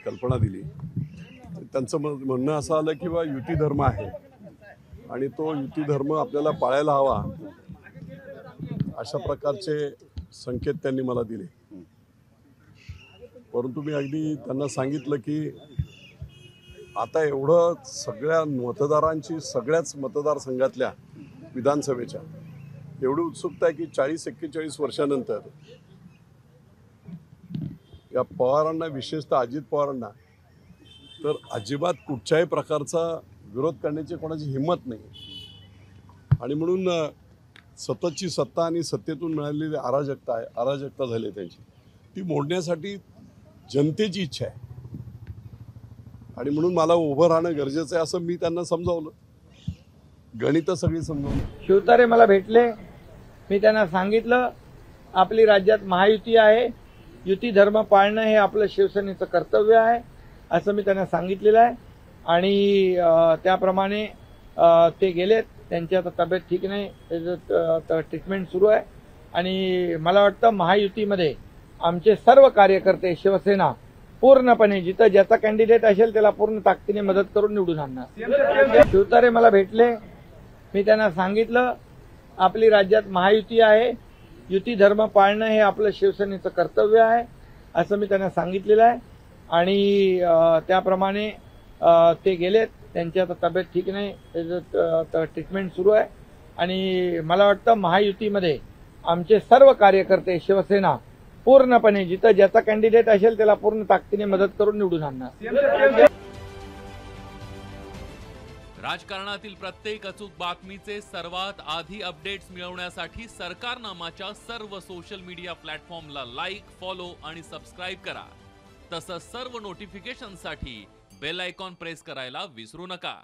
कल्पना दिली, त्यांचं म्हणणं असं आलं की बा युती धर्म आहे आणि तो युती धर्म आपल्याला पाळायला हवा, अशा प्रकारचे संकेत त्यांनी मला दिले. परंतु मी अगदी त्यांना सांगितलं की आता एवढं सगळ्या मतदारांची, सगळ्याच मतदारसंघातल्या विधानसभेच्या एवढी उत्सुकता आहे की 40-41 वर्षानंतर या पवारांना, विशेषतः अजित पवारांना तर अजिबात कुठच्याही प्रकारचा विरोध करण्याची कोणाची हिंमत नाही. आणि म्हणून सततची सत्ता आणि सत्तेतून मिळालेली अराजकता झाली त्यांची, ती मोडण्यासाठी जनतेची इच्छा आहे. आणि म्हणून मला उभं राहणं गरजेचं आहे असं मी त्यांना समजावलं. गणित सगळी समजावलं. शिवतारे मला भेटले, मी त्यांना सांगितलं आपली राज्यात महायुती आहे, युती धर्म पाळणं हे आपलं शिवसेनेचं कर्तव्य आहे असं मी त्यांना सांगितलेलं आहे. आणि त्याप्रमाणे ते गेलेत. त्यांची आता तब्येत ठीक नाही, त्याचं ट्रीटमेंट सुरू आहे. आणि मला वाटतं महायुतीमध्ये आमचे सर्व कार्यकर्ते, शिवसेना पूर्णपणे जिथं ज्याचा कॅन्डिडेट असेल त्याला पूर्ण ताकदीने मदत करून निवडून आणणार. शिवतारे मला भेटले, मी त्यांना सांगितलं आपली राज्यात महायुती आहे, युती धर्म पाळणं हे आपलं शिवसेनेचं कर्तव्य आहे असं मी त्यांना सांगितलेलं आहे. आणि त्याप्रमाणे ते गेलेत. त्यांची आता तब्येत ठीक नाही, त्याचं ट्रीटमेंट सुरू आहे. आणि मला वाटतं महायुतीमध्ये आमचे सर्व कार्यकर्ते, शिवसेना पूर्णपणे जिथं ज्याचा कॅन्डिडेट असेल त्याला पूर्ण ताकदीने मदत करून निवडून आणणार. राजकारणातील प्रत्येक अचूक बातमीचे सर्वात आधी अपडेट्स मिळवण्यासाठी सरकारनामाच्या सर्व सोशल मीडिया प्लॅटफॉर्मला लाईक, फॉलो आणि सबस्क्राईब करा. तसंच सर्व नोटिफिकेशनसाठी बेल आयकॉन प्रेस करायला विसरू नका.